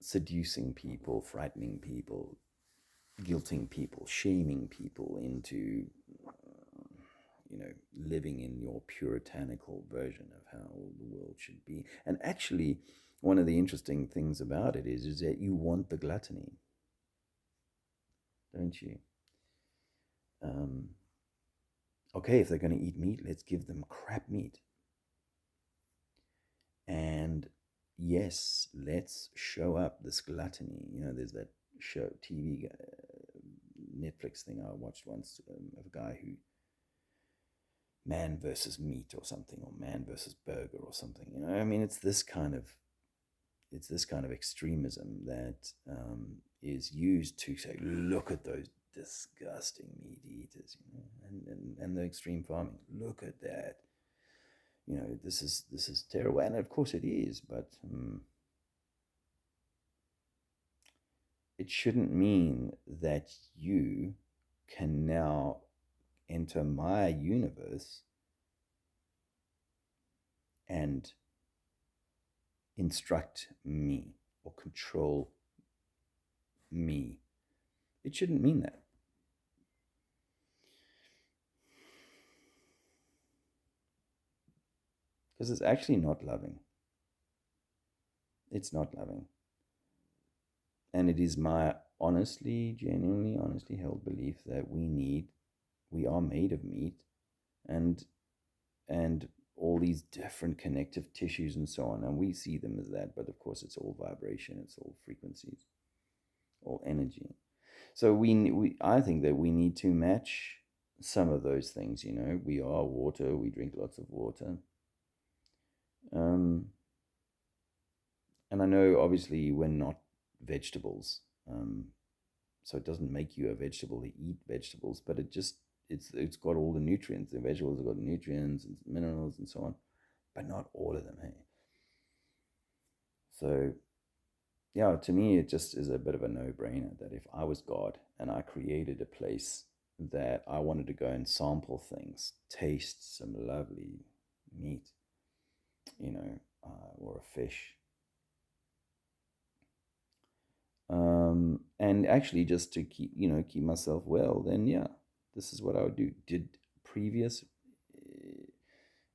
seducing people, frightening people, guilting people, shaming people into, living in your puritanical version of how the world should be. And actually, one of the interesting things about it is that you want the gluttony, don't you? Okay, if they're going to eat meat, let's give them crap meat. And yes, let's show up this gluttony. There's that show, TV, Netflix thing I watched once of a guy who, man versus meat or something, or man versus burger or something. It's this kind of extremism that is used to say, look at those disgusting meat eaters, and the extreme farming. Look at that. This is terrible, and of course it is, but it shouldn't mean that you can now enter my universe and instruct me or control me. It shouldn't mean that. Because it's actually not loving. It's not loving. And it is my genuinely, honestly held belief that we are made of meat and all these different connective tissues and so on. And we see them as that, but of course it's all vibration, it's all frequencies, all energy. So I think that we need to match some of those things. We are water, we drink lots of water. And I know obviously we're not vegetables, so it doesn't make you a vegetable to eat vegetables, but it's got all the nutrients. The vegetables have got nutrients and minerals and so on, but not all of them. Hey, so yeah, to me it just is a bit of a no-brainer that if I was God and I created a place that I wanted to go and sample things, taste some lovely meat, or a fish. And actually just to keep myself well, then yeah, this is what I would do. Did previous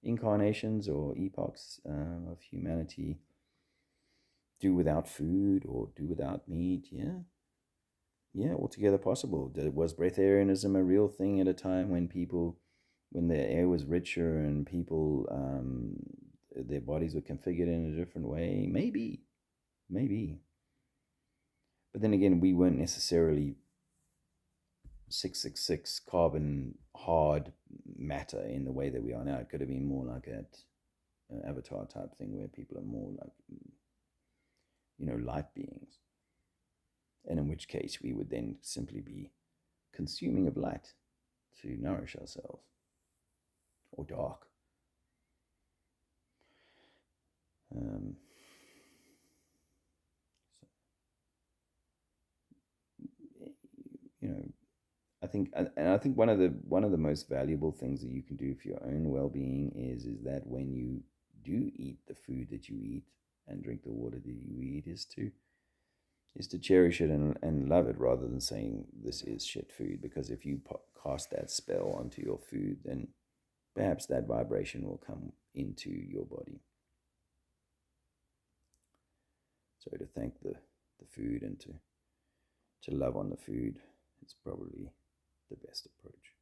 incarnations or epochs of humanity do without food or do without meat? Yeah, altogether possible. Was breatharianism a real thing at a time when the air was richer and people, their bodies were configured in a different way? Maybe. But then again, we weren't necessarily 666 carbon hard matter in the way that we are now. It could have been more like an avatar type thing where people are more like, light beings. And in which case we would then simply be consuming of light to nourish ourselves, or dark. I think one of the most valuable things that you can do for your own well-being is that when you do eat the food that you eat and drink the water that you eat, is to cherish it and love it, rather than saying this is shit food. Because if you cast that spell onto your food, then perhaps that vibration will come into your body. So to thank the food and to love on the food is probably the best approach,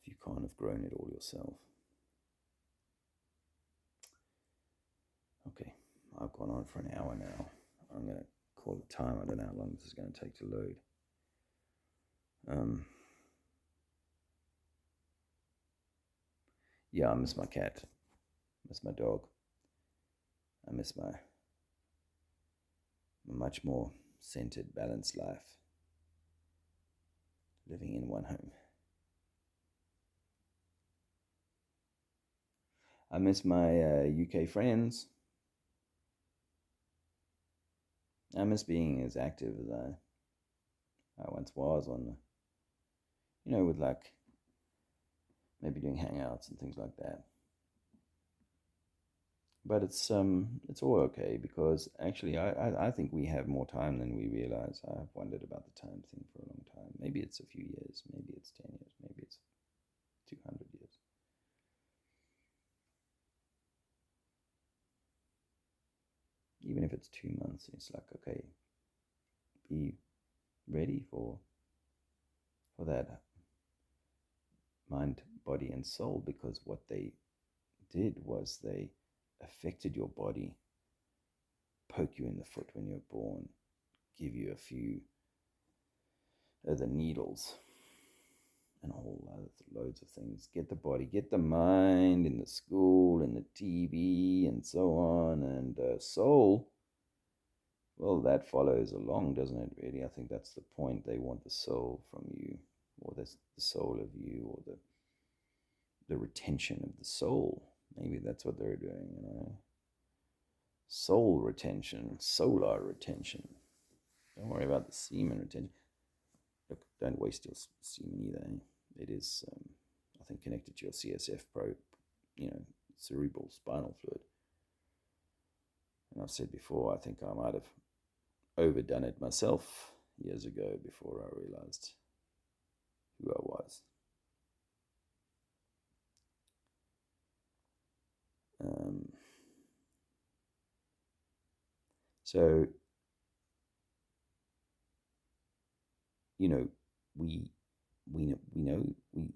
if you can't have grown it all yourself. Okay, I've got gone on for an hour now. I'm going to call the time. I don't know how long this is going to take to load. Yeah, I miss my cat. I miss my dog. I miss my much more centered, balanced life living in one home. I miss my UK friends. I miss being as active as I once was on the, with like maybe doing hangouts and things like that. But it's all okay, because actually I think we have more time than we realize. I've wondered about the time thing for a long time. Maybe it's a few years, maybe it's 10 years, maybe it's 200 years. Even if it's 2 months, it's like, okay, be ready for that mind, body, and soul, because what they did was they affected your body, poke you in the foot when you're born, give you a few of the needles and a whole other loads of things. Get the body, get the mind in the school and the TV and so on, and soul. Well, that follows along, doesn't it, really? I think that's the point. They want the soul from you, or the soul of you, or the retention of the soul. Maybe that's what they're doing, Soul retention, solar retention. Don't worry about the semen retention. Look, don't waste your semen either. It is, I think, connected to your CSF cerebral spinal fluid. And I've said before, I think I might have overdone it myself years ago before I realized who I was. So, we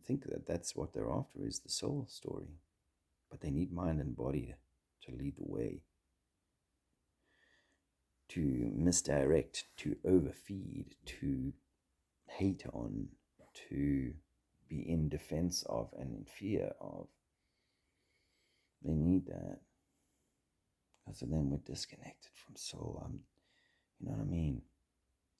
think that that's what they're after, is the soul story, but they need mind and body to lead the way, to misdirect, to overfeed, to hate on, to be in defense of and in fear of. They need that, because then we're disconnected from soul. You know what I mean?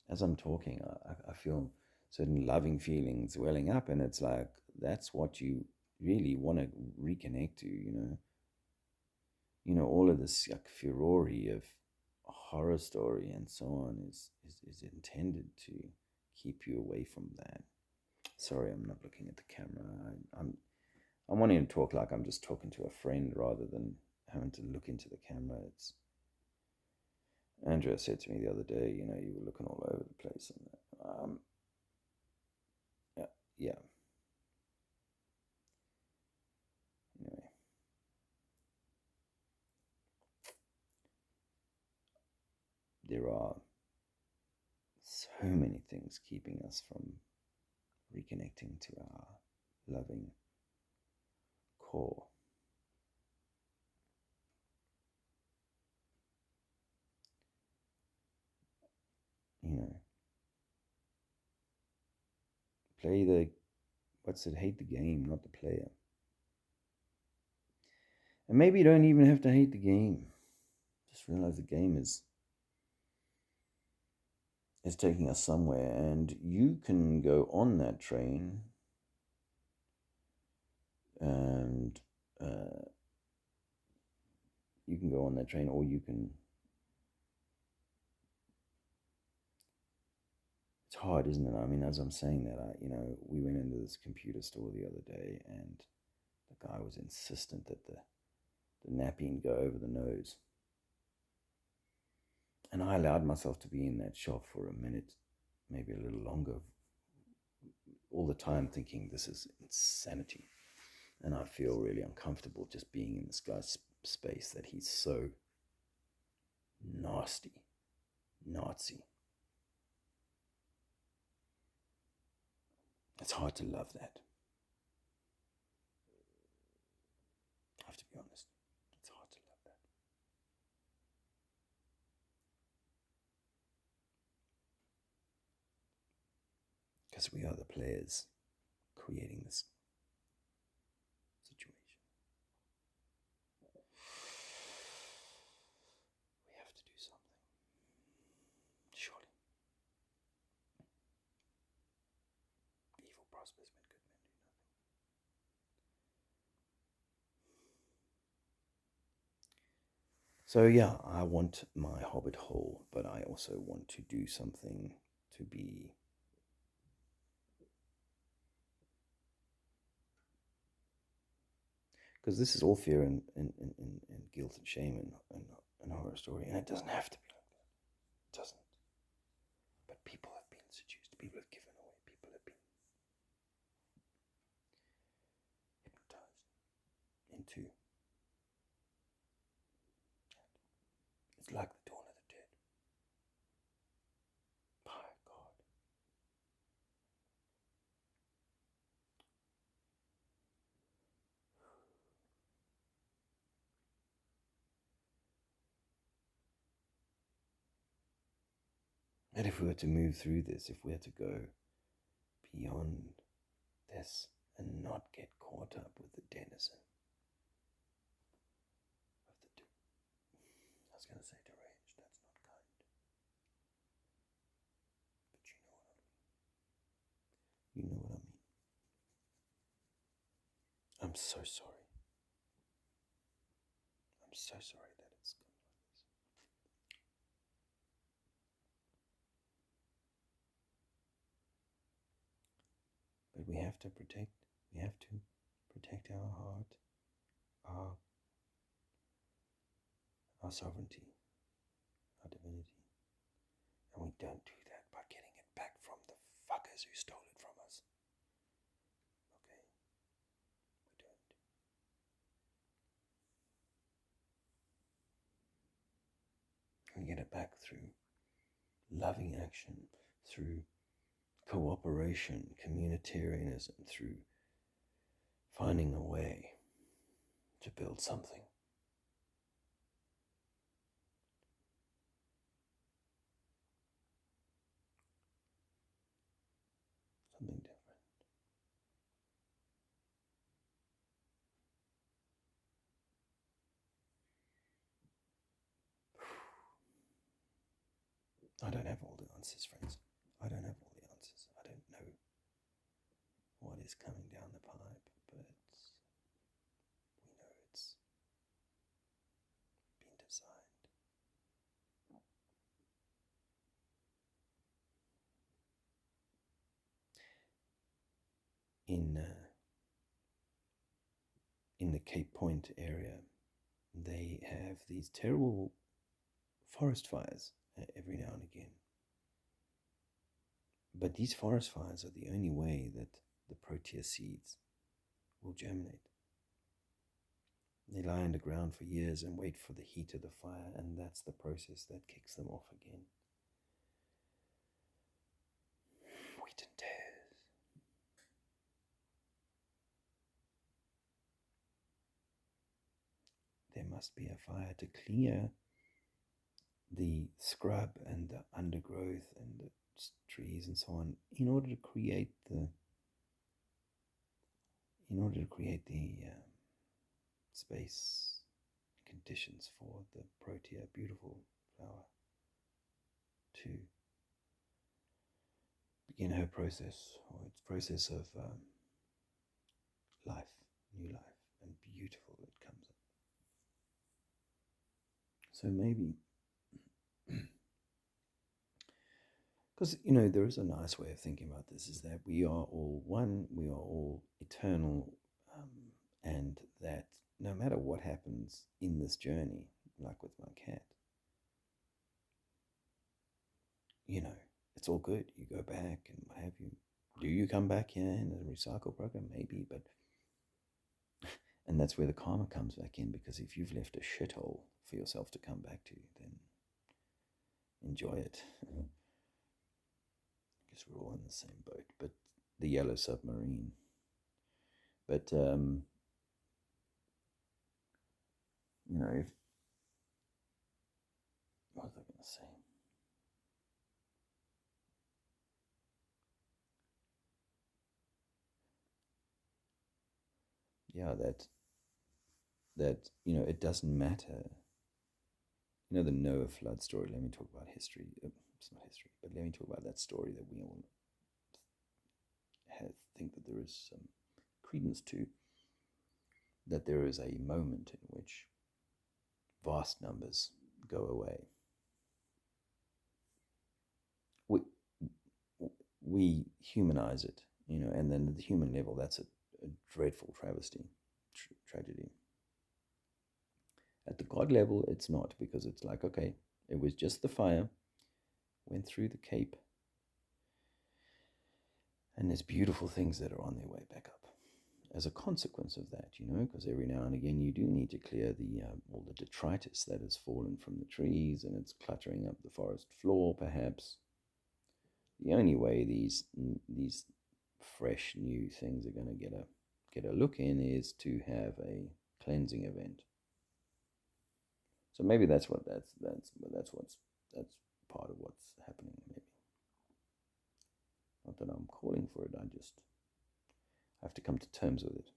As I'm talking, I feel certain loving feelings welling up, and it's like, that's what you really want to reconnect to, all of this like furore of horror story and so on is intended to keep you away from that. Sorry, I'm not looking at the camera. I'm wanting to talk like I'm just talking to a friend rather than having to look into the camera. Andrea said to me the other day, you were looking all over the place, and yeah. Anyway, there are so many things keeping us from reconnecting to our loving core. Hate the game, not the player. And maybe you don't even have to hate the game. Just realize the game is taking us somewhere, and you can go on that train and you can go on that train, or you can. It's hard, isn't it? I mean, as I'm saying that, we went into this computer store the other day, and the guy was insistent that the napping go over the nose. And I allowed myself to be in that shop for a minute, maybe a little longer, all the time thinking this is insanity. And I feel really uncomfortable just being in this guy's space, that he's so Nazi. It's hard to love that. I have to be honest. It's hard to love that. because we are the players creating this situation. We have to do something. Surely. Evil prospers when good men do nothing. So yeah, I want my hobbit hole, but I also want to do something to be because this is all fear and guilt and shame and horror story, and it doesn't have to be like that. It doesn't. But people have been seduced, people have given away, people have been hypnotized into. It's like the dawn of the dead. By God. And if we were to move through this, if we had to go beyond this and not get caught up with the denizen of the I was going to say deranged, that's not kind. But you know what I mean. You know what I mean. I'm so sorry. I'm so sorry that it's gone like this. But we have to protect our heart, our sovereignty, our divinity. And we don't do that by getting it back from the fuckers who stole it from us. Okay? We don't. We get it back through loving action, through cooperation, communitarianism, through finding a way to build something. Something different. I don't have all the answers, friends. I don't have all the answers. I don't know what is coming down the pipe, but we know it's been designed. In the Cape Point area, they have these terrible forest fires every now and again. But these forest fires are the only way that the protea seeds will germinate. They lie underground for years and wait for the heat of the fire, and that's the process that kicks them off again. Wheat and tares. There must be a fire to clear the scrub and the undergrowth and the trees and so on in order to create the space conditions for the protea, beautiful flower, to begin her process, or its process of life, new life, and beautiful it comes up. So maybe, because there is a nice way of thinking about this, is that we are all one, we are all eternal, and that no matter what happens in this journey, like with my cat, it's all good. You go back and what have you. Do you come back here in a recycle program? Maybe, but and that's where the karma comes back in, because if you've left a shithole for yourself to come back to, then enjoy it. Because we're all in the same boat. But the yellow submarine. But if what was I going to say? yeah, that it doesn't matter. The Noah flood story. Let me talk about history. It's not history, but let me talk about that story that we all think that there is some credence to. That there is a moment in which vast numbers go away. We humanize it, and then at the human level, that's a dreadful travesty, tragedy. At the God level, it's not, because it's like, okay, it was just the fire, went through the Cape, and there's beautiful things that are on their way back up as a consequence of that, because every now and again you do need to clear all the detritus that has fallen from the trees, and it's cluttering up the forest floor, perhaps. The only way these fresh new things are going to get a look in is to have a cleansing event. So maybe that's part of what's happening. Maybe not that I'm calling for it. I just have to come to terms with it.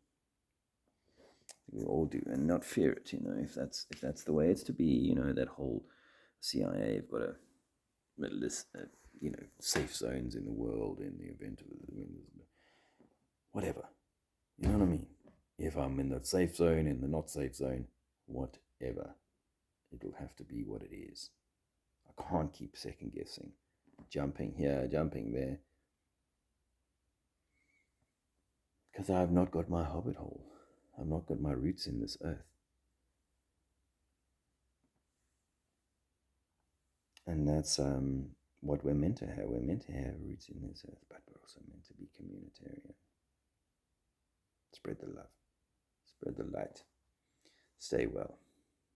We all do, and not fear it. If that's the way it's to be. That whole CIA have got a list, safe zones in the world in the event of whatever. You know what I mean? If I'm in the safe zone, in the not safe zone, whatever. It'll have to be what it is. I can't keep second guessing, jumping here, jumping there, because I've not got my hobbit hole. I've not got my roots in this earth. And that's what we're meant to have. We're meant to have roots in this earth, but we're also meant to be communitarian. Spread the love. Spread the light. Stay well.